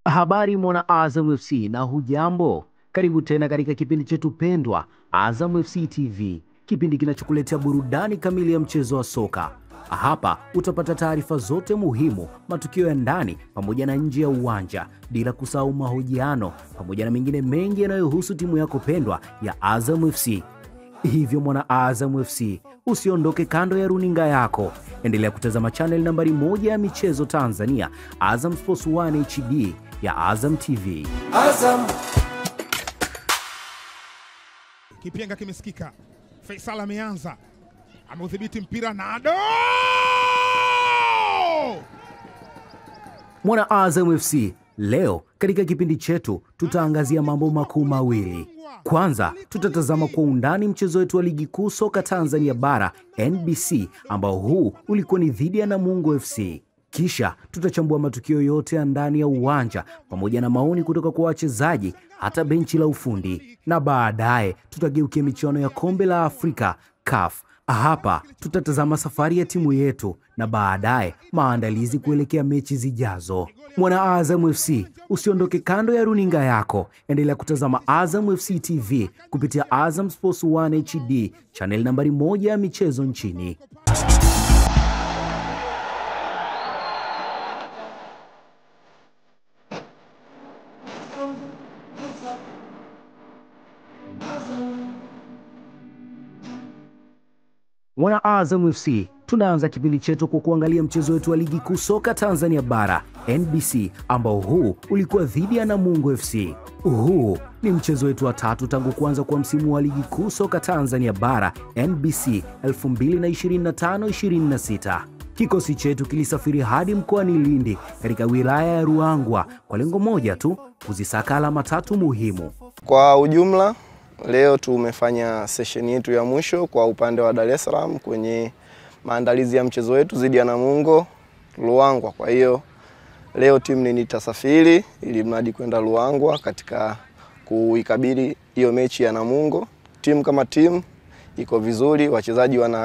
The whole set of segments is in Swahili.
Habari mwana Azam FC na hujambo? Karibu tena katika kipindi chetu pendwa Azam FC TV, kipindi kinachokuletea burudani kamili ya mchezo wa soka. Hapa utapata taarifa zote muhimu, matukio ya ndani pamoja na nje ya uwanja, bila kusahau mahojiano pamoja na mengine mengi yanayohusu timu yako pendwa ya Azam FC. Hivyo mwana Azam FC, usiondoke kando ya runinga yako. Endelea kutazama channel nambari 1 ya michezo Tanzania, Azam Sports 1 HD ya Azam TV. Azam. Kipenga kimesikika. Faisal ameanza. Ameudhibiti mpira Nado. Mwana Azam FC, leo katika kipindi chetu tutaangazia mambo makuu mawili. Kwanza, tutatazama kwa undani mchezo wetu wa ligi kuu soka Tanzania bara NBC, ambao huu ulikuwa ni dhidi ya Namungo FC. Kisha tutachambua matukio yote ya ndani ya uwanja pamoja na maoni kutoka kwa wachezaji hata benchi la ufundi. Na baadaye tutageukia michuano ya kombe la Afrika CAF. Hapa tutatazama safari ya timu yetu na baadaye maandalizi kuelekea mechi zijazo. Mwana Azam FC, usiondoke kando ya runinga yako. Endelea kutazama Azam FC TV kupitia Azam Sports 1 HD, channel nambari 1 ya michezo nchini. Mwana Azam FC, tunaanza kipindi chetu kwa kuangalia mchezo wetu wa ligi kuu soka Tanzania bara NBC, ambao huu ulikuwa dhidi ya Namungo FC. Huu ni mchezo wetu wa 3 tangu kuanza kwa msimu wa ligi kuu soka Tanzania bara NBC 2025-26. Kikosi chetu kilisafiri hadi mkoani Lindi katika wilaya ya Ruangwa kwa lengo moja tu, kuzisaka alama 3 muhimu. Kwa ujumla, leo tumefanya session yetu ya mwisho kwa upande wa Dar es Salaam kwenye maandalizi ya mchezo wetu dhidi ya Namungo Ruangwa. Kwa hiyo leo timu itasafiri ili mradi kwenda Ruangwa katika kuikabili hiyo mechi ya Namungo. Timu kama timu iko vizuri, wachezaji wana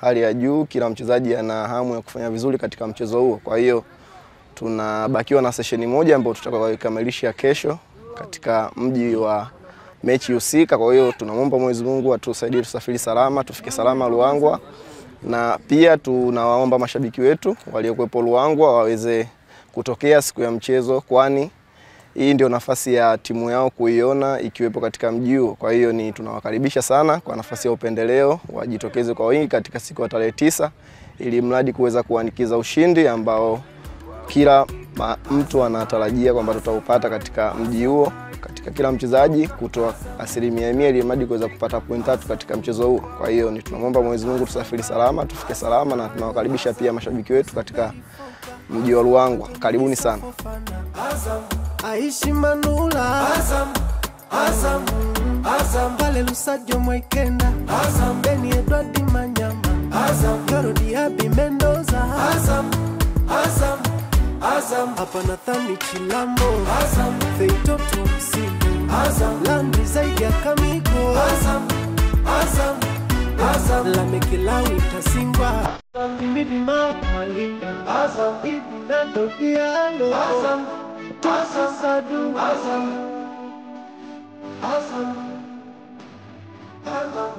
hali ya juu, kila mchezaji ana hamu ya kufanya vizuri katika mchezo huo. Kwa hiyo tunabakiwa na session moja ambayo tutakayokamilisha kesho katika mji wa mechi husika. Kwa hiyo tunamwomba Mwenyezi Mungu atusaidie tusafiri salama, tufike salama Ruangwa, na pia tunawaomba mashabiki wetu waliokuwepo Ruangwa waweze kutokea siku ya mchezo, kwani hii ndio nafasi ya timu yao kuiona ikiwepo katika mji huo. Kwa hiyo tunawakaribisha sana kwa nafasi ya upendeleo, wajitokeze kwa wingi katika siku ya tarehe 9 ili mradi kuweza kuanikiza ushindi ambao kila mtu anatarajia kwamba tutaupata katika mji huo, katika kila mchezaji kutoa 100% ili mradi kuweza kupata point 3 katika mchezo huo. Kwa hiyo tunamwomba Mwenyezi Mungu tusafiri salama, tufike salama, na tunawakaribisha pia mashabiki wetu katika mji wa Ruangwa. Karibuni sana. Aishi Manula Azam, Azam, Azam, pale Lusajo Mwekenda Azam, Beni Edward Manyama Azam, Karodi Abi Mendoza Azam, Azam, Azam, hapa Nathani Chilambo Azam, Feito Tumsimu Azam, Landry Zaidi ya Kamiko Azam, Azam, Azam, Lamekilawi Tasingwa Mimi Malinga Azam, Ibi Nando Diallo Azam, Azam, Azam, Azam, Azam.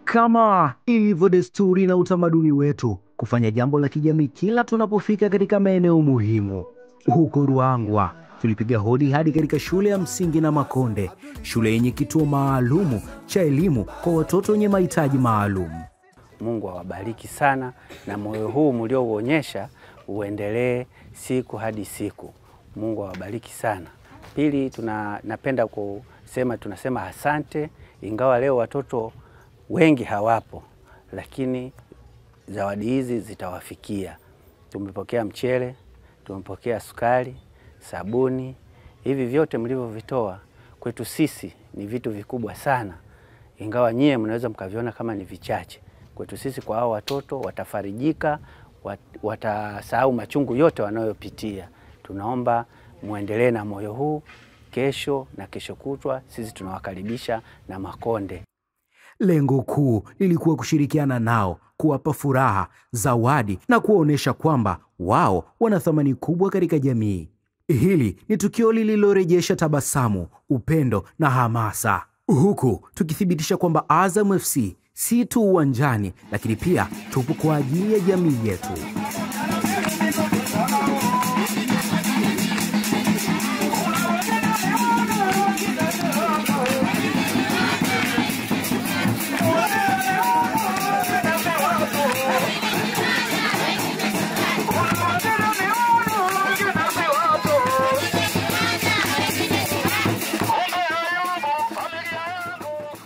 Kama ilivyo desturi na utamaduni wetu kufanya jambo la kijamii kila tunapofika katika maeneo muhimu, huko Ruangwa tulipiga hodi hadi katika shule ya msingi na Makonde, shule yenye kituo maalumu cha elimu kwa watoto wenye mahitaji maalum. Mungu awabariki sana, na moyo huu mliouonyesha uendelee siku hadi siku. Mungu awabariki sana. Pili, napenda tunasema asante, ingawa leo watoto wengi hawapo, lakini zawadi hizi zitawafikia. Tumepokea mchele, tumepokea sukari, sabuni. Hivi vyote mlivyovitoa kwetu sisi ni vitu vikubwa sana, ingawa nyie mnaweza mkaviona kama ni vichache. Kwetu sisi, kwa hao watoto watafarijika, watasahau machungu yote wanayopitia. Tunaomba muendelee na moyo huu, kesho na kesho kutwa sisi tunawakaribisha na makonde. Lengo kuu lilikuwa kushirikiana nao, kuwapa furaha, zawadi na kuwaonesha kwamba wao wana thamani kubwa katika jamii. Hili ni tukio lililorejesha tabasamu, upendo na hamasa, huku tukithibitisha kwamba Azam FC si tu uwanjani, lakini pia tupo kwa ajili ya jamii yetu.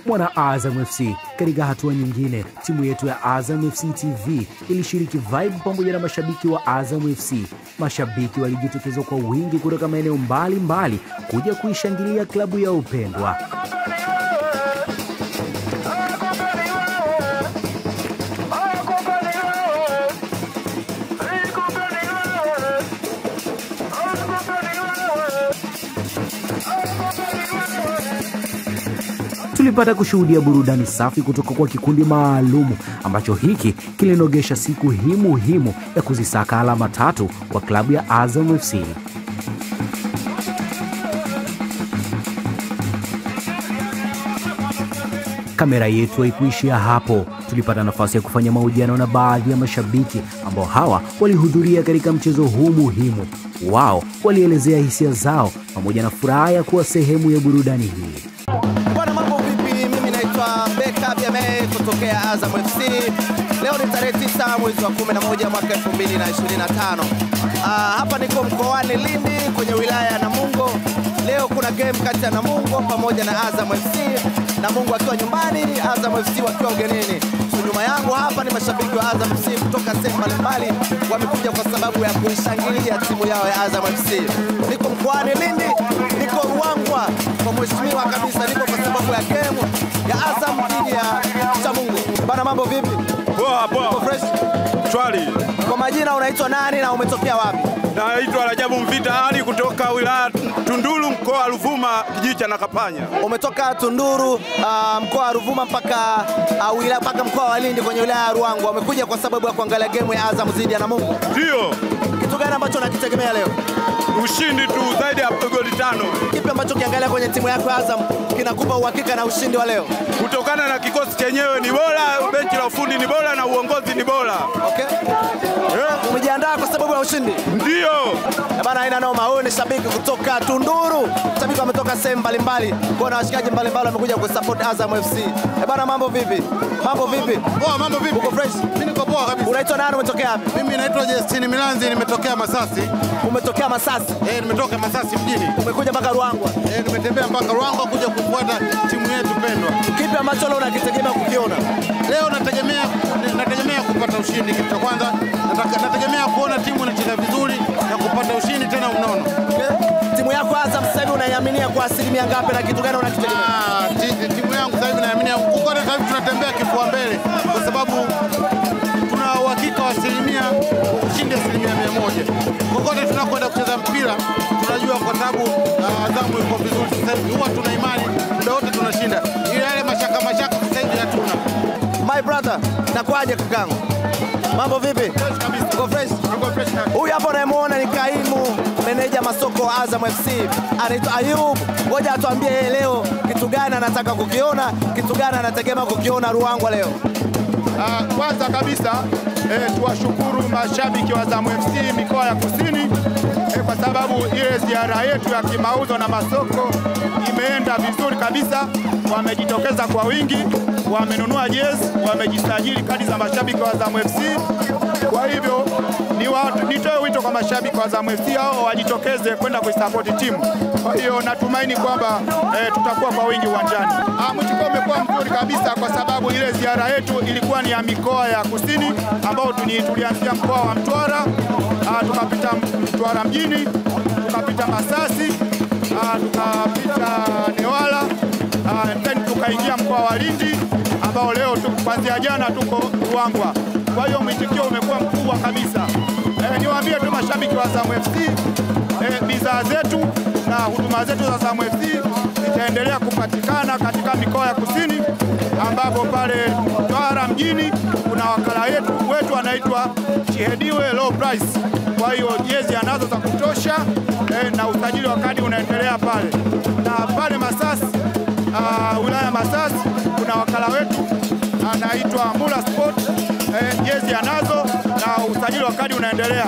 Mwana Azam FC, katika hatua nyingine, timu yetu ya Azam FC TV ilishiriki vibe pamoja na mashabiki wa Azam FC. Mashabiki walijitokeza kwa wingi kutoka maeneo mbalimbali kuja kuishangilia klabu ya upendwa. Tulipata kushuhudia burudani safi kutoka kwa kikundi maalumu ambacho hiki kilinogesha siku hii muhimu ya kuzisaka alama 3 kwa klabu ya Azam FC. Kamera yetu haikuishia hapo. Tulipata nafasi ya kufanya mahojiano na baadhi ya mashabiki ambao hawa walihudhuria katika mchezo huu muhimu. Wao walielezea hisia zao pamoja na furaha ya kuwa sehemu ya burudani hii. Bwana, mambo vipi? Mimi naitwa Beka Biame kutokea Azam FC. Leo ni tarehe 9 mwezi wa 11 mwaka 2025. Hapa niko mkoani Lindi kwenye wilaya ya Namungo. Leo kuna game kati ya Namungo pamoja na Azam FC. Namungo akiwa nyumbani, Azam FC wakiwa ugenini. Nyuma yangu hapa ni mashabiki wa Azam FC kutoka sehemu mbalimbali, wamekuja kwa sababu ya kuishangilia timu yao ya Azam FC. Niko mkoani Lindi, niko Ruangwa kwa mheshimiwa kabisa, niko kwa sababu ya game ya Azam dhidi ya Namungo. Bana, mambo vipi? Poa poa. Fresh. Shwari. Kwa majina unaitwa nani na umetokea wapi? Naitwa Rajabu Mvita Ali kutoka wilaya Tunduru, mkoa wa Ruvuma, kijiji cha Nakapanya. Umetoka Tunduru, mkoa wa Ruvuma mpaka wilaya mpaka mkoa wa Lindi kwenye wilaya ya Ruangwa. Umekuja kwa sababu ya kuangalia game ya Azam dhidi ya Namungo. Ndio. Kitu gani ambacho unakitegemea leo? Ushindi tu zaidi ya goli 5. Kipi ambacho kiangalia kwenye timu yako ya Azam kinakupa uhakika na ushindi wa leo? Kutokana na kikosi chenyewe ni bora, benchi la ufundi ni bora na uongozi ni bora. Okay. Umejiandaa kwa sababu ya ushindi? Ndio. Bana, haina noma. Huyu ni shabiki kutoka Tunduru. Shabiki wametoka sehemu mbalimbali. Kwa na washikaji mbalimbali wamekuja kusupport Azam FC. Bana, mambo vipi? Mambo vipi? Poa, mambo vipi? Uko fresh? Mimi niko poa kabisa. Unaitwa nani, umetokea wapi? Mimi naitwa Justin Milanzi, nimetokea Masasi. Umetokea Masasi? Nimetoka Masasi mjini. Umekuja mpaka Ruangwa? Nimetembea mpaka Ruangwa kuja kufuata timu yetu pendwa. Kipi ambacho leo unakitegemea kukiona? Leo nategemea kupata ushindi. Kitu cha kwanza nategemea kuona timu inacheza vizuri na kupata ushindi tena unono. Okay. Timu yako Azam sasa hivi unaiaminia kwa asilimia ngapi na kitu gani unakitegemea? Timu yangu sasa hivi naaminia huko sasa hivi tunatembea kifua mbele kwa sababu tuna uhakika wa asilimia ushindi 100%. Kokote tunakwenda kucheza mpira tunajua kwa sababu Azam iko vizuri sasa hivi, huwa tuna imani muda wote tunashinda. Ile yale mashaka sasa hivi hatuna. My brother, nakwaje kakangu? Mambo vipi? Uko fresh? Huyu hapa unayemuona ni kaimu meneja masoko wa Azam FC. Anaitwa Ayub. Ngoja atuambie leo kitu gani anataka kukiona, kitu gani anategemea kukiona Ruangwa leo. Kwanza kabisa tuwashukuru mashabiki wa Azam FC mikoa ya kusini kwa sababu ile ziara yetu ya kimauzo na masoko imeenda vizuri kabisa. Wamejitokeza kwa wingi, wamenunua jezi, wamejisajili kadi za mashabiki wa Azam FC. Kwa hivyo nitoe wito kwa mashabiki wa Azam FC hao wajitokeze kwenda kuisupport timu. Kwa hiyo natumaini kwamba tutakuwa kwa wingi uwanjani. Mwitikio umekuwa mzuri kabisa kwa sababu ile ziara yetu ilikuwa ni ya mikoa ya kusini ambao tulianzia mkoa wa Mtwara, tukapita Mtwara mjini, tukapita Masasi, tukapita Newala, then tukaingia mkoa wa Lindi ambao leo kuanzia jana tuko Ruangwa. Kwa hiyo mwitikio umekuwa mkubwa kabisa. Niwaambie tu mashabiki wa Azam FC bidhaa zetu na huduma zetu za Azam FC zitaendelea kupatikana katika mikoa ya kusini, ambapo pale Mtwara mjini kuna wakala wetu anaitwa Chihediwe Low Price. Kwa hiyo jezi anazo za kutosha na usajili wa kadi unaendelea pale. Na pale Masasi, wilaya Masasi, kuna wakala wetu anaitwa Mula Sport, jezi anazo na usajili wa kadi unaendelea.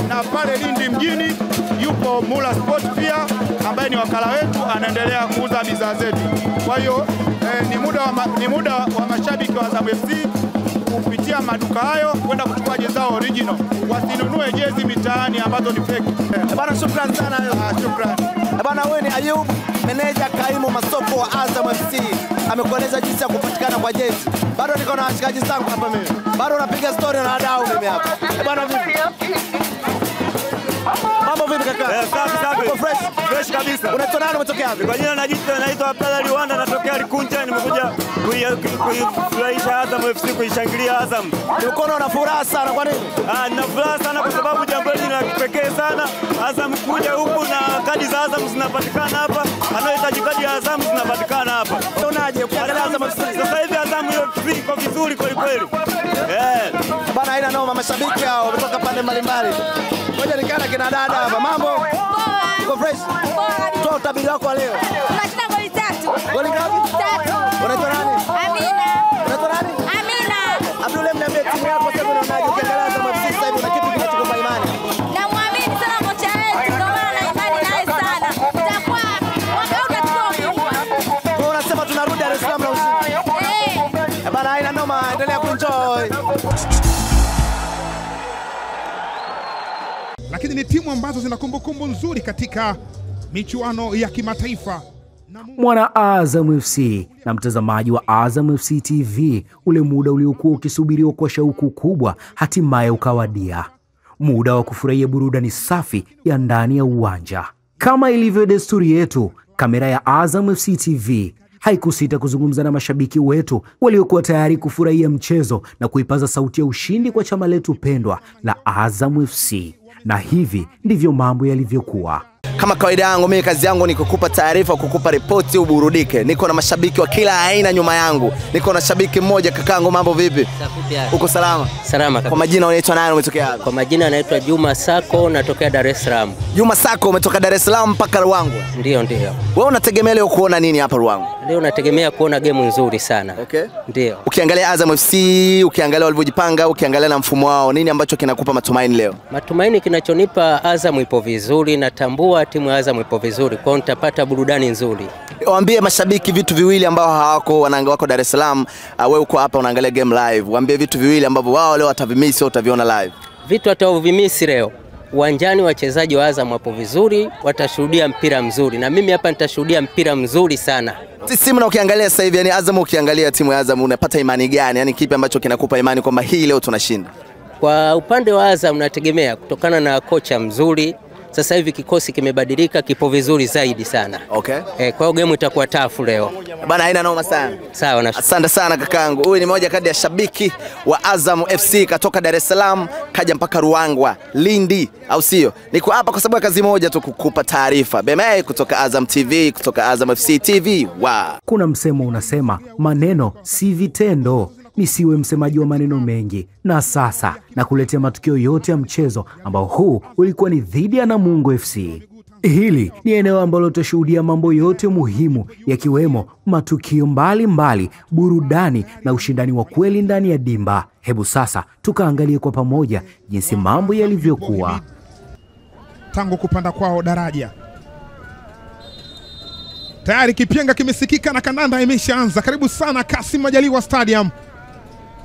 Na pale Lindi mjini yupo Mula Sport pia, ambaye ni wakala wetu, anaendelea kuuza bidhaa zetu. Kwa hiyo ni muda wa mashabiki wa Azam FC kupitia maduka hayo kwenda kuchukua jezi zao original, wasinunue jezi mitaani ambazo ni fake. Bana, shukrani sana. Shukrani. Bana, wewe ni Ayub, meneja kaimu masoko wa Azam FC. Amekueleza jinsi ya kupatikana kwa jezi. Bado niko na washikaji zangu hapa mimi. Bado napiga story na wadau mimi hapa. Bana, vipi? Mambo vipi kaka? Safi. Uko fresh? Fresh kabisa. Unaitwa nani, umetokea wapi? Kwa jina naitwa Abdalla Liwanda, natokea Likunja, nimekuja kuifurahisha Azam FC, kuishangilia Azam. Uko na furaha sana, kwa nini? Nina furaha sana kwa sababu jambo hili ni la kipekee sana. Azam kuja huku na kadi za Azam zinapatikana hapa. Anahitaji kadi ya Azam zinapatikana hapa. Unaonaje ukiangalia Azam FC? Sasa hivi Azam iko vizuri kweli kweli. Bana, haina noma, mashabiki hao kutoka pande mbalimbali. Ngoja nikana kina dada hapa. Mambo? Uko fresh? Toa utabiri wako leo. Tunashinda goli 3. Goli ngapi? 3. Unaitwa nani? Amina. Unaitwa nani? Amina. Abdul, mniambie timu yako sasa unaonaje ukiangalia Azam FC sasa hivi, na kipi kinachokupa imani? Namwamini sana kocha wetu, ndio maana na imani naye sana. Itakuwa mwaka huu tutachukua ubingwa. Kwa unasema tunarudi Dar es Salaam na ushindi. Bana, haina noma, endelea kuenjoy. Lakini ni timu ambazo zina kumbukumbu nzuri katika michuano ya kimataifa. Mwana Azam FC na mtazamaji wa Azam FC TV, ule muda uliokuwa ukisubiriwa kwa shauku kubwa hatimaye ukawadia. Muda wa kufurahia burudani safi ya ndani ya uwanja. Kama ilivyo desturi yetu, kamera ya Azam FC TV haikusita kuzungumza na mashabiki wetu waliokuwa tayari kufurahia mchezo na kuipaza sauti ya ushindi kwa chama letu pendwa la Azam FC. Na hivi ndivyo mambo yalivyokuwa. Kama kawaida yangu, mimi kazi yangu ni kukupa taarifa, kukupa ripoti, uburudike. Niko na mashabiki wa kila aina nyuma yangu. Niko na shabiki mmoja. Kakaangu, mambo vipi? Uko salama? Salama kabisa. Kwa majina unaitwa nani, umetokea wapi? Kwa majina anaitwa Juma Sako, natokea Dar es Salaam. Juma Sako, umetoka Dar es Salaam mpaka Ruangwa? Ndio. Wewe unategemea leo kuona nini hapa Ruangwa? Leo nategemea kuona game nzuri sana. Okay. Ndio. Ukiangalia Azam FC, ukiangalia walivyojipanga, ukiangalia na mfumo wao, nini ambacho kinakupa matumaini leo? Matumaini kinachonipa, Azam ipo vizuri, natambua timu ya Azam ipo vizuri, kwa hiyo nitapata burudani nzuri. Waambie mashabiki vitu viwili ambao hawako wako Dar es Salaam, wewe uko hapa unaangalia game live. Waambie vitu viwili ambavyo wao leo watavimisi au utaviona live. Vitu atavimisi leo. Uwanjani wachezaji wa Azam wapo vizuri, watashuhudia mpira mzuri, na mimi hapa nitashuhudia mpira mzuri sana. Timu na ukiangalia sasa hivi, yani Azam, ukiangalia timu ya Azam unapata imani gani? Yani kipi ambacho kinakupa imani kwamba hii leo tunashinda? Kwa upande wa Azam nategemea kutokana na kocha mzuri. Sasa hivi kikosi kimebadilika, kipo vizuri zaidi sana. Okay. Kwa hiyo game itakuwa tafu leo. Bana, haina noma sana. Sawa na asante sana kakaangu. Huyu ni moja kati ya shabiki wa Azam FC, katoka Dar es Salaam kaja mpaka Ruangwa, Lindi, au sio? Niko hapa kwa sababu ya kazi moja tu, kukupa taarifa. Bemei kutoka Azam TV, kutoka Azam FC TV. Kuna msemo unasema maneno si vitendo. Nisiwe msemaji wa maneno mengi, na sasa nakuletea matukio yote ya mchezo ambao huu ulikuwa ni dhidi ya Namungo FC. Hili ni eneo ambalo tutashuhudia mambo yote muhimu, yakiwemo matukio mbalimbali, burudani na ushindani wa kweli ndani ya dimba. Hebu sasa tukaangalie kwa pamoja jinsi mambo yalivyokuwa tangu kupanda kwao daraja. Tayari kipenga kimesikika na kandanda imeshaanza. Karibu sana Kassim Majaliwa Stadium.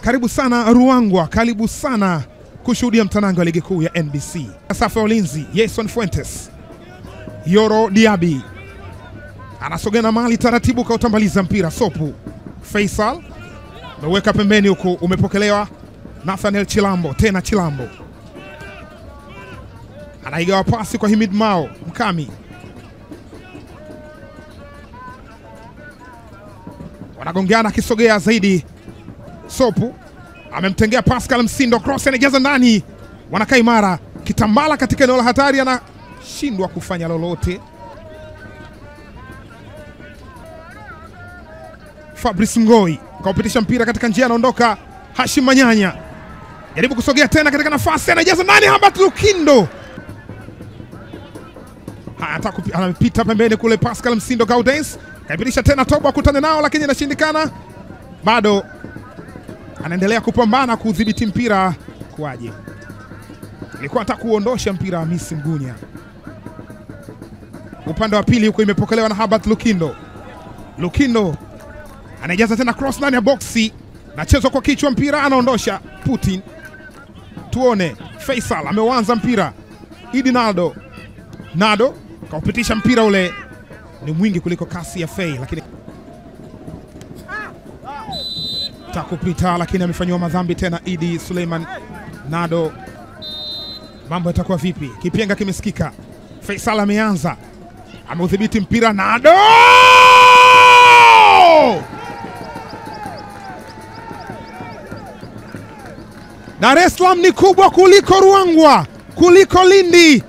Karibu sana Ruangwa, karibu sana kushuhudia mtanango wa ligi kuu ya NBC. Safu ya ulinzi, Jason Fuentes. Yoro Diaby anasogea na mali taratibu kautambaliza mpira. Sopu Faisal ameweka pembeni, huku umepokelewa Nathaniel Chilambo. Tena Chilambo anaigawa pasi kwa Himid Mao Mkami. Wanagongeana akisogea zaidi. Sopu amemtengea Pascal Msindo, cross anajaza ndani. Wanakaa imara. Kitambala katika eneo la hatari, shindwa kufanya lolote. Fabrice Ngoi kaupitisha mpira katika njia, anaondoka Hashim Manyanya, jaribu kusogea tena katika nafasi, anajaza ndani Herbert Lukindo, anapita pembeni kule. Pascal Msindo Gaudens kaipitisha tena, Tobo akutane nao lakini inashindikana. Bado anaendelea kupambana kudhibiti mpira. Kuaje, ilikuwa hata kuondosha mpira Hamisi Mgunya. Upande wa pili huko imepokelewa na Herbert Lukindo. Lukindo anajaza tena cross ndani ya boxi, nachezwa kwa kichwa, mpira anaondosha Putin. Tuone Faisal ameuanza mpira, Idi Nado kaupitisha mpira, ule ni mwingi kuliko kasi ya Fei, lakini takupita, lakini amefanywa madhambi tena Idi Suleiman Nado. Mambo yatakuwa vipi? Kipenga kimesikika. Faisal ameanza, ameudhibiti mpira, Nado Dar es Salaam ni kubwa kuliko Ruangwa, kuliko Lindi.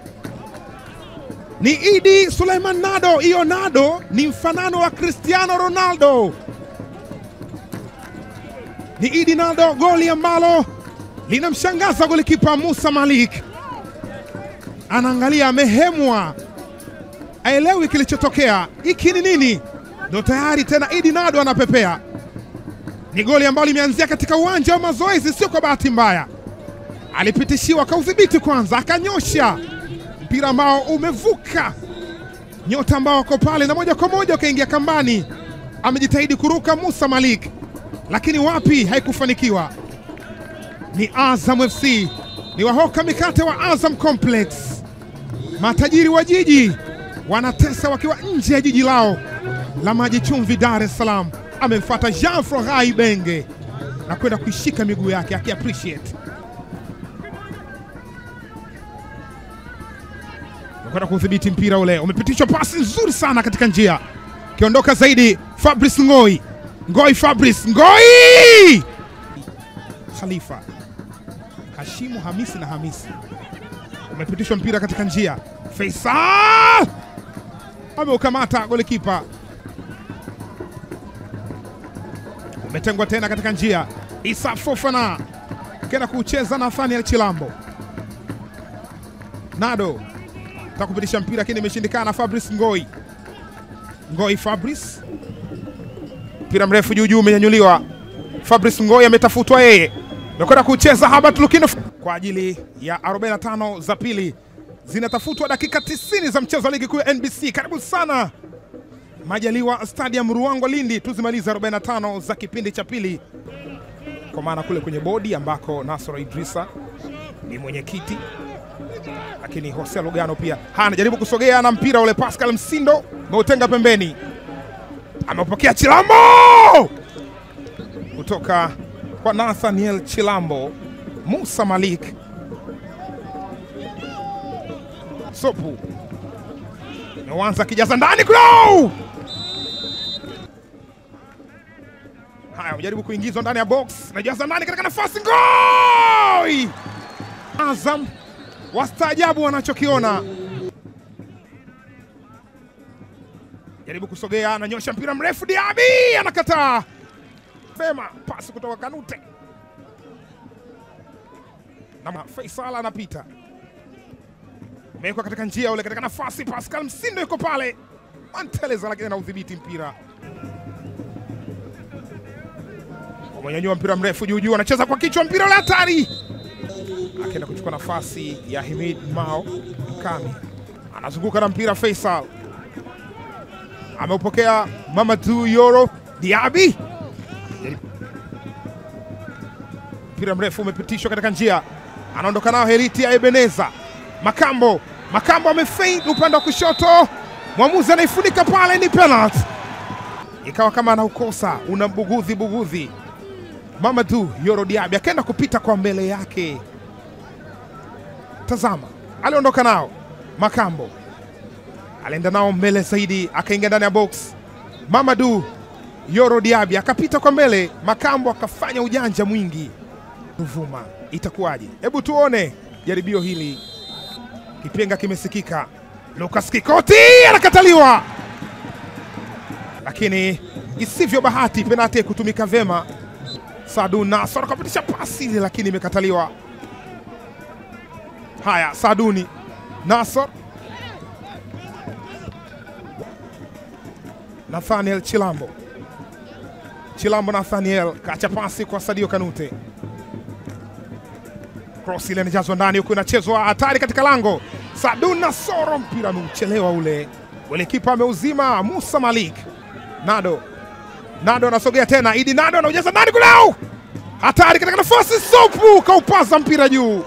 Ni Idi Suleiman Nado. Hiyo Nado ni mfanano wa Cristiano Ronaldo. Ni Idi Nado, goli ambalo linamshangaza golikipa Musa Malik. Anaangalia, amehemwa, aelewi kilichotokea, hiki ni nini? Ndio tayari tena Idi Nado anapepea. Ni goli ambalo limeanzia katika uwanja wa mazoezi, sio kwa bahati mbaya. Alipitishiwa, kaudhibiti kwanza, akanyosha mpira ambao umevuka nyota ambao wako pale, na moja kwa moja ukaingia kambani. Amejitahidi kuruka Musa Malik, lakini wapi, haikufanikiwa. Ni Azam FC, ni wahoka mikate wa Azam Complex. Matajiri wa jiji wanatesa wakiwa nje ya jiji lao la maji chumvi Dar es Salaam. Amemfuata Jean Frohai Benge na kwenda kuishika miguu yake akiappreciate. Kwenda kudhibiti mpira ule, umepitishwa pasi nzuri sana katika njia. Kiondoka zaidi Fabrice Ngoi. Fabrice Ngoi! Khalifa, Hashimu, Hamisi na Hamisi. Umepitishwa mpira katika njia. Faisal ameukamata golikipa. Umetengwa tena katika njia. Issa Fofana kena kucheza na Nathaniel Chilambo. Nado takupitisha mpira, lakini imeshindikana. Fabrice Ngoi Fabrice, mpira mrefu juu juu umenyanyuliwa. Fabrice Ngoi ametafutwa yeye, nakwenda kucheza Herbert Lukindo kwa ajili ya 45 za pili. Zinatafutwa dakika 90 za mchezo wa ligi kuu ya NBC. Karibu sana Majaliwa Stadium Ruangwa Lindi, tuzimaliza 45 za kipindi cha pili, kwa maana kule kwenye bodi ambako Nasoro Idrisa ni mwenyekiti, lakini Hosea Lugano pia anajaribu kusogea na mpira ule. Pascal Msindo ameutenga pembeni, amepokea Chilambo kutoka kwa Nathaniel Chilambo. Musa Malik Sopu ameanza kijaza ndani kule. Haya, ujaribu kuingizwa ndani ya box, najaza ndani katika nafasi, Ngoi! Azam wastaajabu wanachokiona. Jaribu kusogea, ananyosha mpira mrefu, Diaby anakataa. Fema, pasi kutoka Kanute. Na Faisal anapita. Umewekwa katika njia ule, katika nafasi, Pascal Msindo yuko pale. Manteleza lakini na udhibiti mpira. Umenyanyua mpira mrefu juu juu, anacheza kwa kichwa, mpira ule hatari. Akaenda kuchukua nafasi ya Himid Mao Kami. Anazunguka na mpira Faisal. Ameupokea Mamadou Yoro Diaby. Mpira mrefu umepitishwa katika njia. Anaondoka nao Heriti ya Ebeneza. Makambo amefeint upande wa kushoto. Mwamuzi anaifunika pale, ni penalty. Ikawa kama anaukosa, unambugudhi. Mamadou Yoro Diaby akaenda kupita kwa mbele yake. Tazama, aliondoka nao. Makambo alienda nao mbele zaidi, akaingia ndani ya box. Mamadou Yoro Diaby akapita kwa mbele, Makambo akafanya ujanja mwingi. Ruvuma, itakuwaje? Hebu tuone jaribio hili. Kipenga kimesikika. Lucas Kikoti anakataliwa, lakini isivyo bahati penalti kutumika vema. Sadun Nasor akapitisha pasi lakini imekataliwa. Haya, Saduni Nasor, Nathaniel Chilambo Nathaniel kacha pasi kwa Sadio Kanute. Cross ile inajazwa ndani huku inachezwa hatari katika lango. Sadun Nasor, mpira ameuchelewa ule. Golikipa ameuzima Musa Malik. Nado anasogea tena, Idi Nado anaujaza ndani kulao. Hatari katika nafasi, Sopu kaupaza mpira juu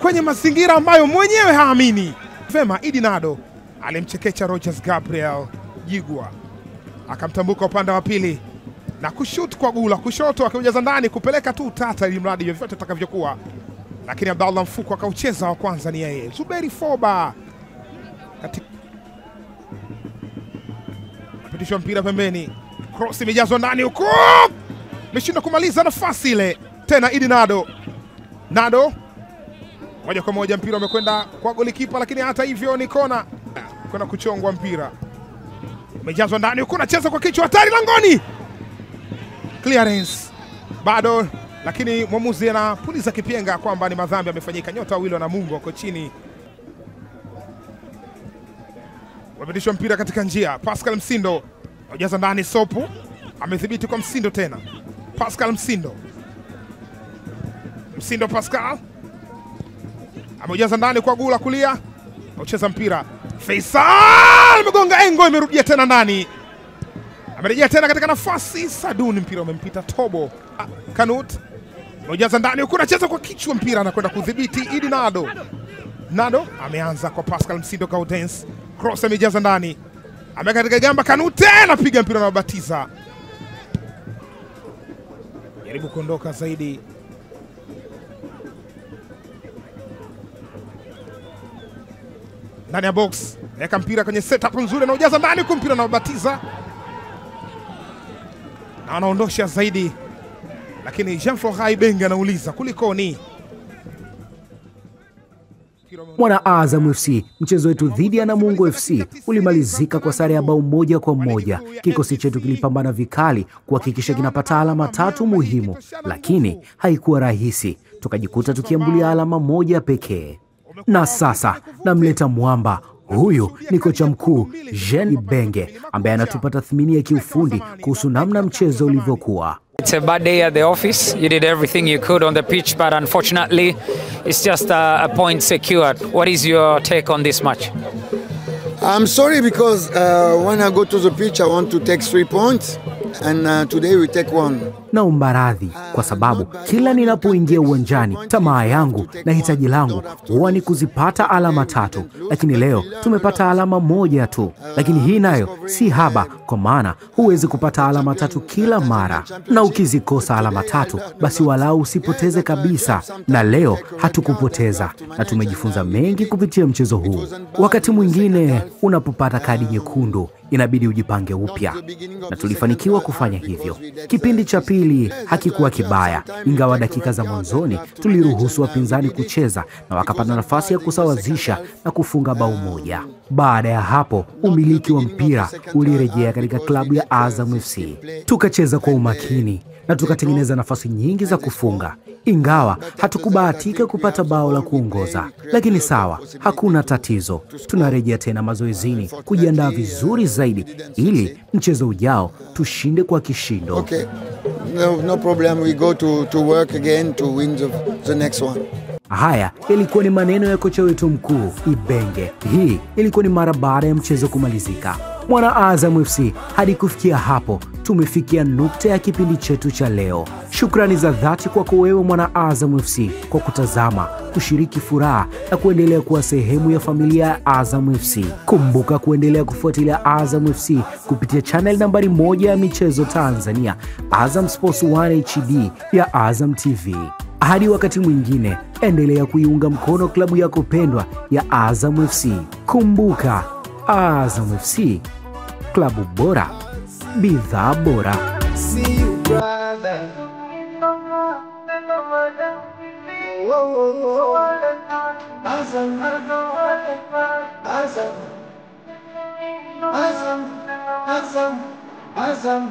kwenye mazingira ambayo mwenyewe haamini. Vema, Idi Nado alimchekecha Rogers Gabriel Jigwa, akamtambuka upande wa pili na kushoot kwa gula kushoto, akiujaza ndani kupeleka tu tata ili mradi vyote takavyokuwa, lakini Abdallah Mfuko akaucheza wa kwanza ni yeye. Zuberi Foba apitishwa mpira pembeni, cross imejazwa ndani huko, ameshindwa kumaliza nafasi ile. Tena Idi Nado moja kwa moja, mpira umekwenda kwa golikipa, lakini hata hivyo ni kona, kuna kuchongwa mpira, umejazwa ndani huko, anacheza kwa kichwa, hatari langoni, clearance bado, lakini mwamuzi anapuliza kipenga kwamba ni madhambi yamefanyika. Nyota wawili wa Namungo wako chini. Wamepitishwa mpira katika njia, Pascal Msindo ujaza ndani, Sopu amedhibiti kwa Msindo tena, Pascal Msindo Pascal ameujaza ndani kwa gula kulia, ucheza mpira Faisal amegonga engo, imerudia tena ndani, amerejea tena katika nafasi. Saduni, mpira umempita Tobo. Kanut ameujaza ndani huku, anacheza kwa kichwa, mpira anakwenda kudhibiti Idi Nado ameanza kwa Pascal Msindo Gaudens, cross amejaza ndani, ameweka katika gamba, Kanute anapiga mpira na batiza, jaribu kuondoka zaidi. Ndani ya box, weka mpira kwenye setup nzuri na ujaza ndani kwa mpira na batiza na anaondosha zaidi, lakini Jean-Florent Ibenge anauliza kulikoni. Mwana Azam FC, mchezo wetu dhidi ya Namungo FC ulimalizika kwa sare ya bao 1-1. Kikosi chetu kilipambana vikali kuhakikisha kinapata alama 3 muhimu, lakini haikuwa rahisi, tukajikuta tukiambulia alama 1 pekee. Na sasa namleta mwamba. Huyu ni kocha mkuu Jean Ibenge ambaye anatupa tathmini ya kiufundi kuhusu namna mchezo ulivyokuwa. It's a bad day at the office. You did everything you could on the pitch, but unfortunately it's just a point secured. What is your take on this match? I'm sorry because when I go to the pitch I want to take 3 points and today we take 1. Naomba radhi kwa sababu kila ninapoingia uwanjani tamaa yangu na hitaji langu huwa ni kuzipata alama 3, lakini leo tumepata alama 1 tu, lakini hii nayo si haba, kwa maana huwezi kupata alama 3 kila mara, na ukizikosa alama 3 basi walau usipoteze kabisa, na leo hatukupoteza na tumejifunza mengi kupitia mchezo huu. Wakati mwingine unapopata kadi nyekundu inabidi ujipange upya, na tulifanikiwa kufanya hivyo. Kipindi cha pili hakikuwa kibaya, ingawa dakika za mwanzoni tuliruhusu wapinzani kucheza na wakapata nafasi ya kusawazisha na kufunga bao 1. Baada ya hapo umiliki wa mpira ulirejea katika klabu ya Azam FC. Tukacheza kwa umakini na tukatengeneza nafasi nyingi za kufunga, ingawa hatukubahatika kupata bao la kuongoza, lakini sawa, hakuna tatizo. Tunarejea tena mazoezini kujiandaa vizuri zaidi ili mchezo ujao tushinde kwa kishindo. Okay. No problem, we go to work again to win the next one. Haya yalikuwa ni maneno ya kocha wetu mkuu Ibenge. Hii ilikuwa ni mara baada ya mchezo kumalizika. Mwana Azam FC, hadi kufikia hapo tumefikia nukta ya kipindi chetu cha leo. Shukrani za dhati kwako wewe mwana Azam FC kwa kutazama, kushiriki furaha na kuendelea kuwa sehemu ya familia ya Azam FC. Kumbuka kuendelea kufuatilia Azam FC kupitia channel nambari 1 ya michezo Tanzania, Azam Sports 1 HD ya Azam TV. Hadi wakati mwingine, endelea kuiunga mkono klabu yako pendwa ya Azam FC. Kumbuka, Azam FC, klabu bora, bidhaa bora. See you, brother. Whoa, whoa, whoa. Azam, Azam, Azam, Azam, Azam.